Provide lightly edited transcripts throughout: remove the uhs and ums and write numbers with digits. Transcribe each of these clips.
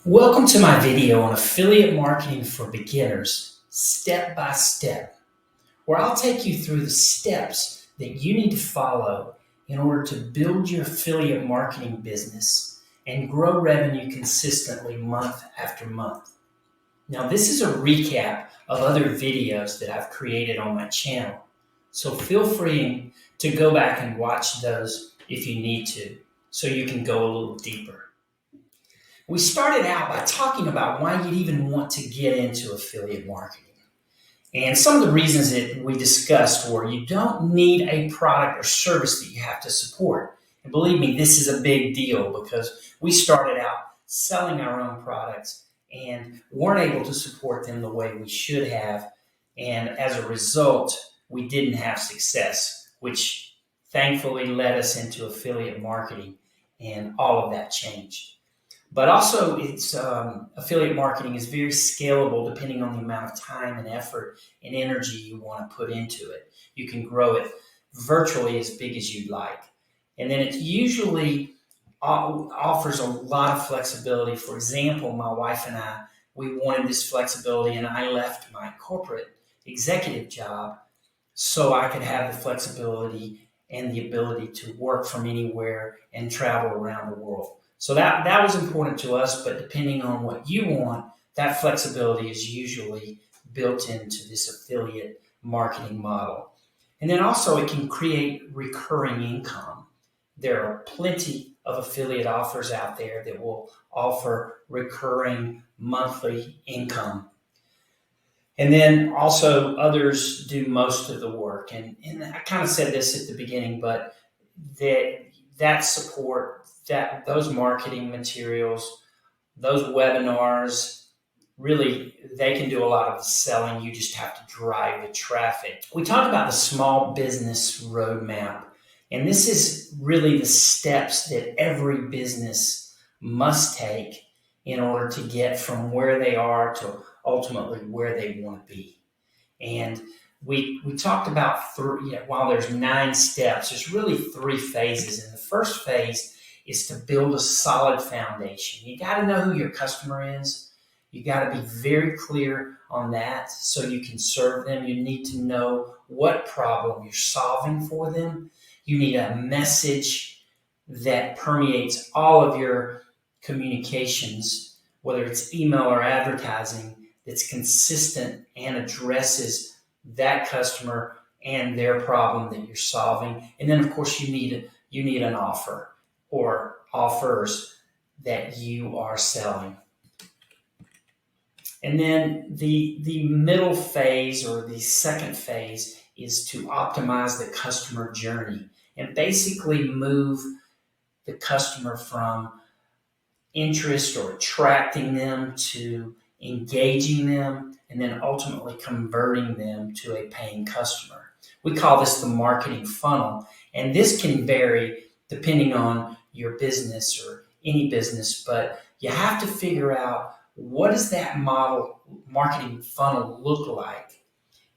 Welcome to my video on affiliate marketing for beginners, step by step, where I'll take you through the steps that you need to follow in order to build your affiliate marketing business and grow revenue consistently month after month. Now, this is a recap of other videos that I've created on my channel, so feel free to go back and watch those if you need to, so you can go a little deeper. We started out by talking about why you'd even want to get into affiliate marketing. And some of the reasons that we discussed were you don't need a product or service that you have to support. And believe me, this is a big deal because we started out selling our own products and weren't able to support them the way we should have. And as a result, we didn't have success, which thankfully led us into affiliate marketing, and all of that changed. But also, affiliate marketing is very scalable depending on the amount of time and effort and energy you want to put into it. You can grow it virtually as big as you'd like. And then it usually offers a lot of flexibility. For example, my wife and I, we wanted this flexibility, and I left my corporate executive job so I could have the flexibility and the ability to work from anywhere and travel around the world. So that was important to us, but depending on what you want, that flexibility is usually built into this affiliate marketing model. And then also it can create recurring income. There are plenty of affiliate offers out there that will offer recurring monthly income. And then also others do most of the work. And I kind of said this at the beginning, but that support, those marketing materials, those webinars, really, they can do a lot of the selling. You just have to drive the traffic. We talked about the small business roadmap, and this is really the steps that every business must take in order to get from where they are to ultimately where they want to be. And we talked about while there's 9 steps, there's really 3 phases. And the first phase is to build a solid foundation. You got to know who your customer is. You got to be very clear on that so you can serve them. You need to know what problem you're solving for them. You need a message that permeates all of your communications, whether it's email or advertising, that's consistent and addresses that customer and their problem that you're solving. And then, of course, you need an offer or offers that you are selling. And then the middle phase, or the second phase, is to optimize the customer journey and basically move the customer from interest or attracting them to engaging them, and then ultimately converting them to a paying customer. We call this the marketing funnel, and this can vary depending on your business or any business, but you have to figure out what does that marketing funnel look like,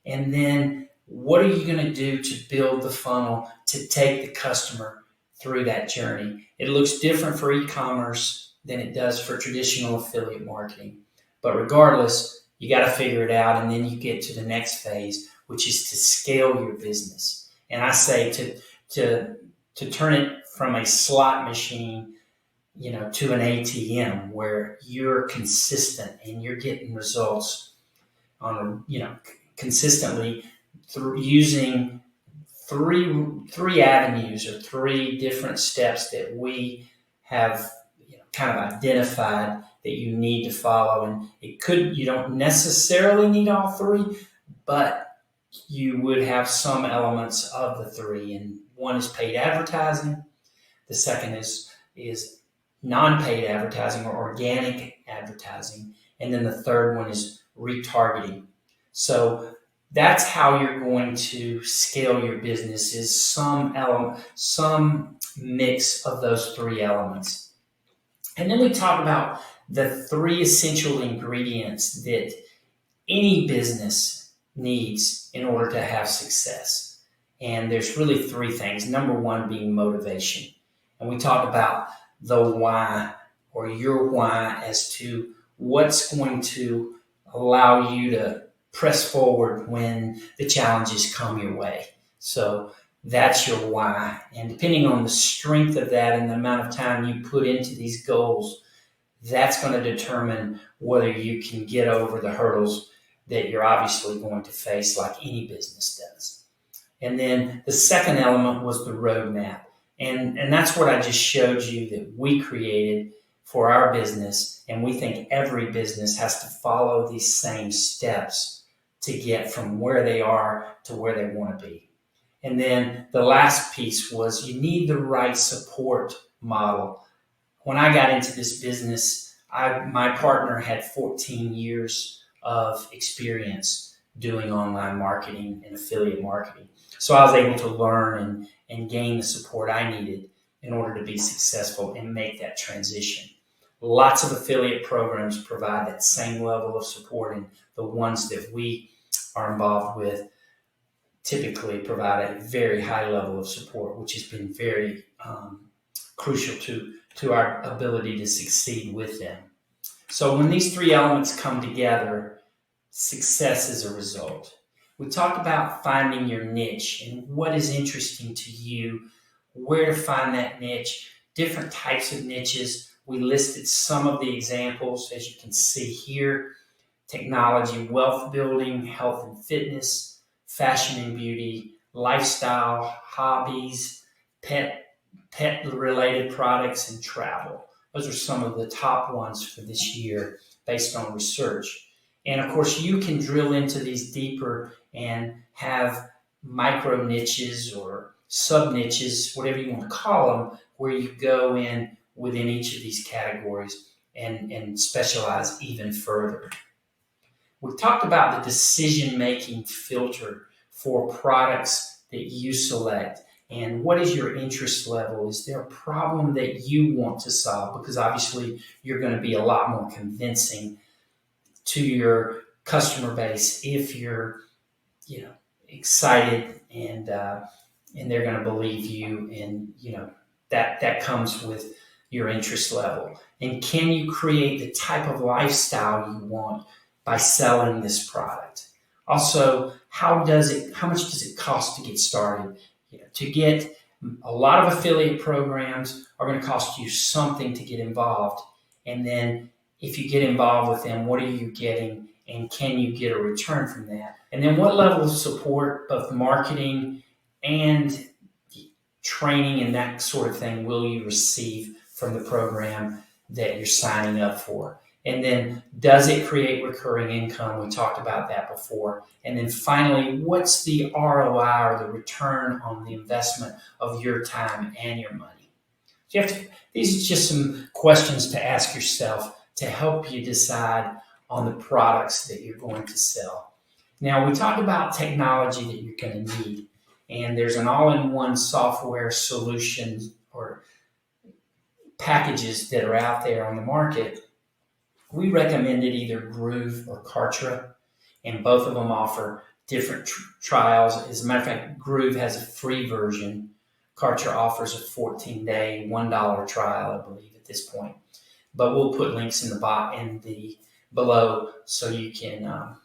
and then what are you going to do to build the funnel to take the customer through that journey. It looks different for e-commerce than it does for traditional affiliate marketing. But regardless, you got to figure it out, and then you get to the next phase, which is to scale your business. And I say to turn it from a slot machine, to an ATM where you're consistent and you're getting results on, consistently through using three avenues or 3 different steps that we have, kind of identified that you need to follow. And you don't necessarily need all 3, but you would have some elements of the 3. And one is paid advertising. The second is non-paid advertising or organic advertising. And then the third one is retargeting. So that's how you're going to scale your business, is some mix of those 3 elements. And then we talk about the 3 essential ingredients that any business needs in order to have success. And there's really 3 things. Number 1 being motivation. And we talk about the why, or your why as to what's going to allow you to press forward when the challenges come your way. So that's your why. And depending on the strength of that and the amount of time you put into these goals, that's going to determine whether you can get over the hurdles that you're obviously going to face, like any business does. And then the second element was the roadmap. And that's what I just showed you that we created for our business. And we think every business has to follow these same steps to get from where they are to where they want to be. And then the last piece was you need the right support model. When I got into this business, my partner had 14 years of experience doing online marketing and affiliate marketing. So I was able to learn and gain the support I needed in order to be successful and make that transition. Lots of affiliate programs provide that same level of support, and the ones that we are involved with typically provide a very high level of support, which has been very crucial to our ability to succeed with them. So when these three elements come together, success is a result. We talked about finding your niche and what is interesting to you, where to find that niche, different types of niches. We listed some of the examples, as you can see here: technology, wealth building, health and fitness, fashion and beauty, lifestyle, hobbies, pet-related products, and travel. Those are some of the top ones for this year based on research. And of course, you can drill into these deeper and have micro niches or sub niches, whatever you want to call them, where you go in within each of these categories and specialize even further. We've talked about the decision-making filter for products that you select. And what is your interest level? Is there a problem that you want to solve? Because obviously you're going to be a lot more convincing to your customer base if you're, excited and they're going to believe you, and that comes with your interest level. And can you create the type of lifestyle you want by selling this product? Also, how much does it cost to get started? To get a lot of affiliate programs are going to cost you something to get involved. And then if you get involved with them, what are you getting, and can you get a return from that? And then what level of support, both marketing and training and that sort of thing, will you receive from the program that you're signing up for? And then, does it create recurring income? We talked about that before. And then finally, what's the ROI, or the return on the investment of your time and your money? So these are just some questions to ask yourself to help you decide on the products that you're going to sell. Now, we talked about technology that you're going to need. And there's an all-in-one software solution or packages that are out there on the market. We recommended either Groove or Kartra, and both of them offer different trials. As a matter of fact, Groove has a free version. Kartra offers a 14-day, $1 trial, I believe, at this point. But we'll put links in the below so you can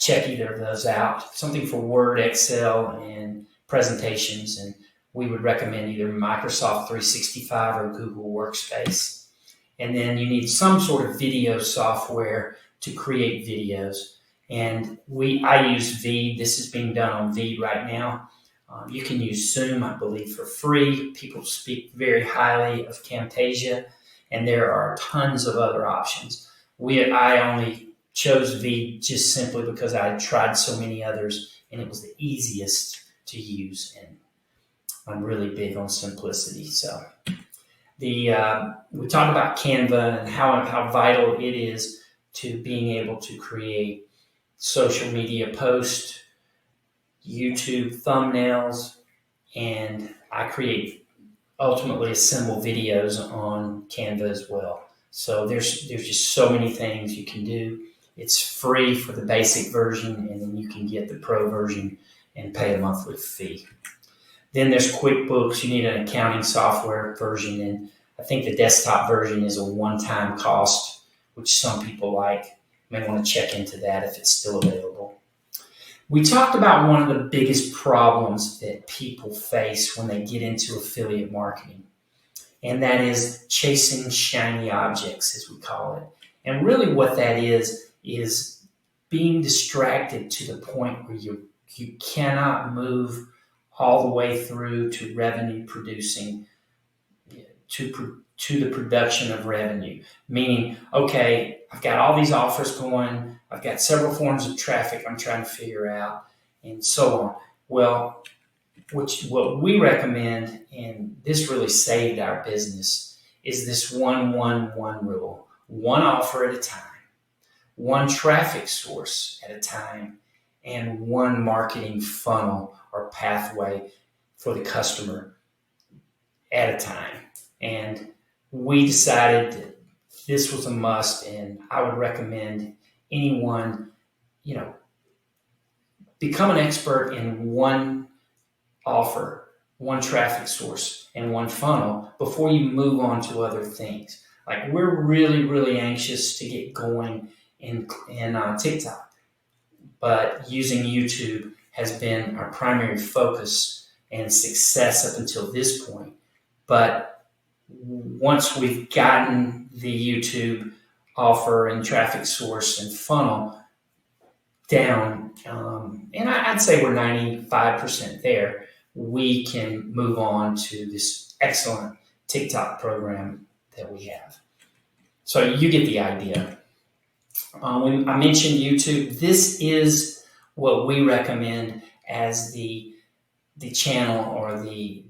check either of those out. Something for Word, Excel, and presentations. And we would recommend either Microsoft 365 or Google Workspace. And then you need some sort of video software to create videos. And I use Veed. This is being done on Veed right now. You can use Zoom, I believe, for free. People speak very highly of Camtasia, and there are tons of other options. I only chose Veed just simply because I had tried so many others, and it was the easiest to use. And I'm really big on simplicity. So we talked about Canva and how vital it is to being able to create social media posts, YouTube thumbnails, and I ultimately assemble videos on Canva as well. So there's just so many things you can do. It's free for the basic version, and then you can get the pro version and pay a monthly fee. Then there's QuickBooks. You need an accounting software version, and I think the desktop version is a one-time cost, which some people like. You may want to check into that if it's still available. We talked about one of the biggest problems that people face when they get into affiliate marketing, and that is chasing shiny objects, as we call it. And really what that is being distracted to the point where you cannot move all the way through to revenue producing, to the production of revenue. Meaning, okay, I've got all these offers going, I've got several forms of traffic I'm trying to figure out, and so on. Well, what we recommend, and this really saved our business, is this 1-1-1 rule. One offer at a time, one traffic source at a time, and one marketing funnel or pathway for the customer at a time. And we decided that this was a must, and I would recommend anyone, become an expert in one offer, one traffic source, and one funnel before you move on to other things. Like, we're really, really anxious to get going in TikTok, but using YouTube has been our primary focus and success up until this point. But once we've gotten the YouTube offer and traffic source and funnel down, and I'd say we're 95% there, we can move on to this excellent TikTok program that we have. So you get the idea. I mentioned YouTube. This is what we recommend as the channel or the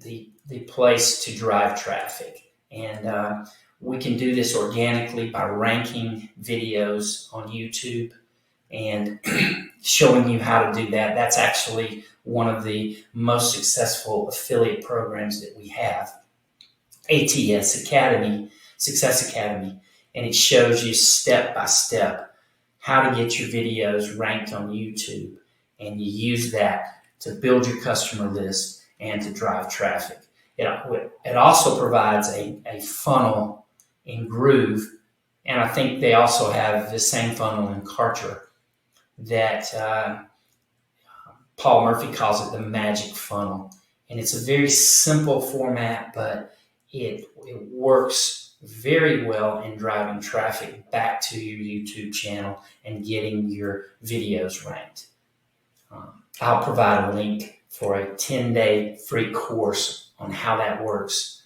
place to drive traffic. And we can do this organically by ranking videos on YouTube and showing you how to do that. That's actually one of the most successful affiliate programs that we have, ATS Academy, Success Academy. And it shows you step by step how to get your videos ranked on YouTube. And you use that to build your customer list and to drive traffic. It also provides a funnel in Groove, and I think they also have the same funnel in Kartra that Paul Murphy calls it the magic funnel. And it's a very simple format, but it works very well in driving traffic back to your YouTube channel and getting your videos ranked. I'll provide a link for a 10-day free course on how that works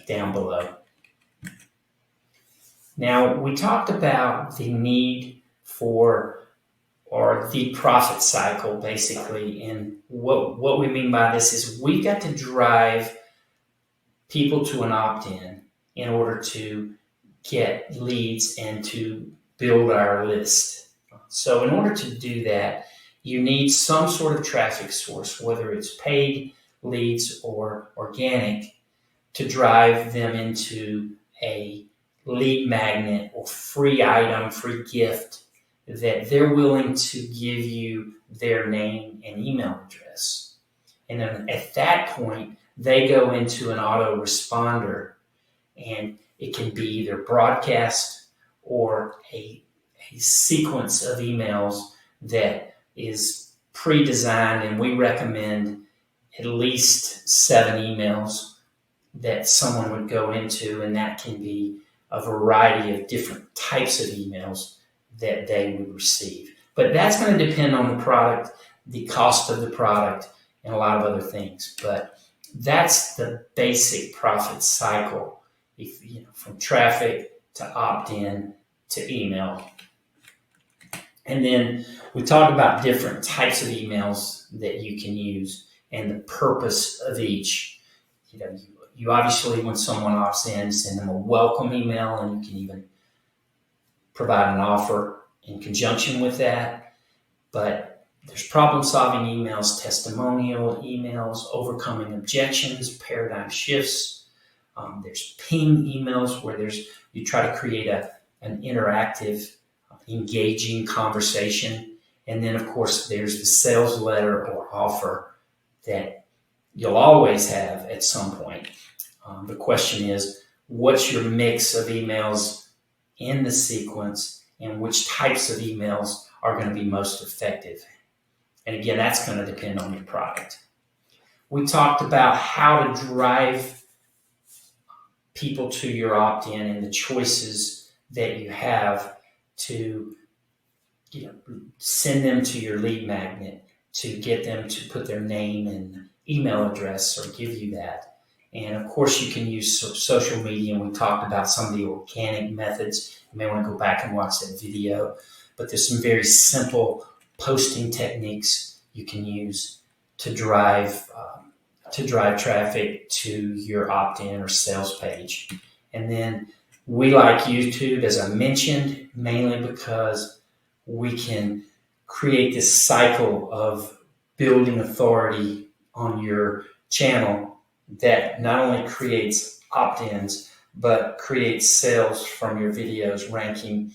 down below. Now, we talked about the need for, or the profit cycle, basically. And what we mean by this is we've got to drive people to an opt-in in order to get leads and to build our list. So in order to do that, you need some sort of traffic source, whether it's paid leads or organic, to drive them into a lead magnet or free item, free gift that they're willing to give you their name and email address. And then at that point, they go into an autoresponder, and it can be either broadcast or a sequence of emails that is pre-designed, and we recommend at least 7 emails that someone would go into, and that can be a variety of different types of emails that they would receive. But that's going to depend on the product, the cost of the product, and a lot of other things. But that's the basic profit cycle, from traffic to opt-in to email. And then we talked about different types of emails that you can use and the purpose of each. You obviously, when someone opts in, send them a welcome email, and you can even provide an offer in conjunction with that. But there's problem-solving emails, testimonial emails, overcoming objections, paradigm shifts. There's ping emails where you try to create an interactive, engaging conversation. And then, of course, there's the sales letter or offer that you'll always have at some point. The question is, what's your mix of emails in the sequence and which types of emails are going to be most effective. And again, that's going to depend on your product. We talked about how to drive people to your opt-in and the choices that you have to send them to your lead magnet, to get them to put their name and email address or give you that. And of course, you can use social media, and we talked about some of the organic methods. You may want to go back and watch that video, but there's some very simple posting techniques you can use to drive traffic to your opt-in or sales page. And then we like YouTube, as I mentioned, mainly because we can create this cycle of building authority on your channel that not only creates opt-ins, but creates sales from your videos ranking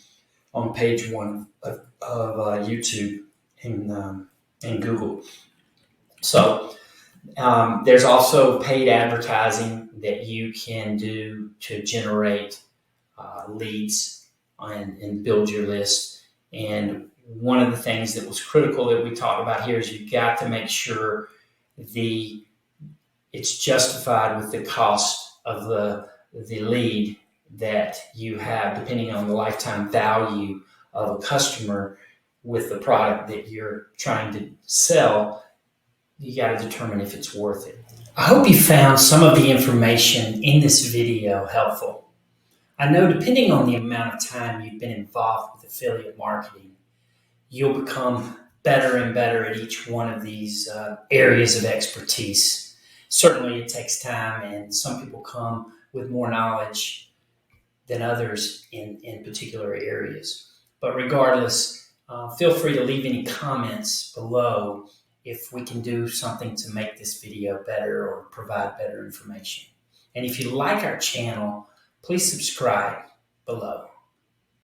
on page 1 of YouTube and Google. So there's also paid advertising that you can do to generate leads and build your list. And one of the things that was critical that we talked about here is you've got to make sure it's justified with the cost of the lead that you have, depending on the lifetime value of a customer with the product that you're trying to sell. You got to determine if it's worth it. I hope you found some of the information in this video helpful. I know depending on the amount of time you've been involved with affiliate marketing, you'll become better and better at each one of these areas of expertise. Certainly it takes time, and some people come with more knowledge than others in particular areas. But regardless, feel free to leave any comments below if we can do something to make this video better or provide better information. And if you like our channel, please subscribe below.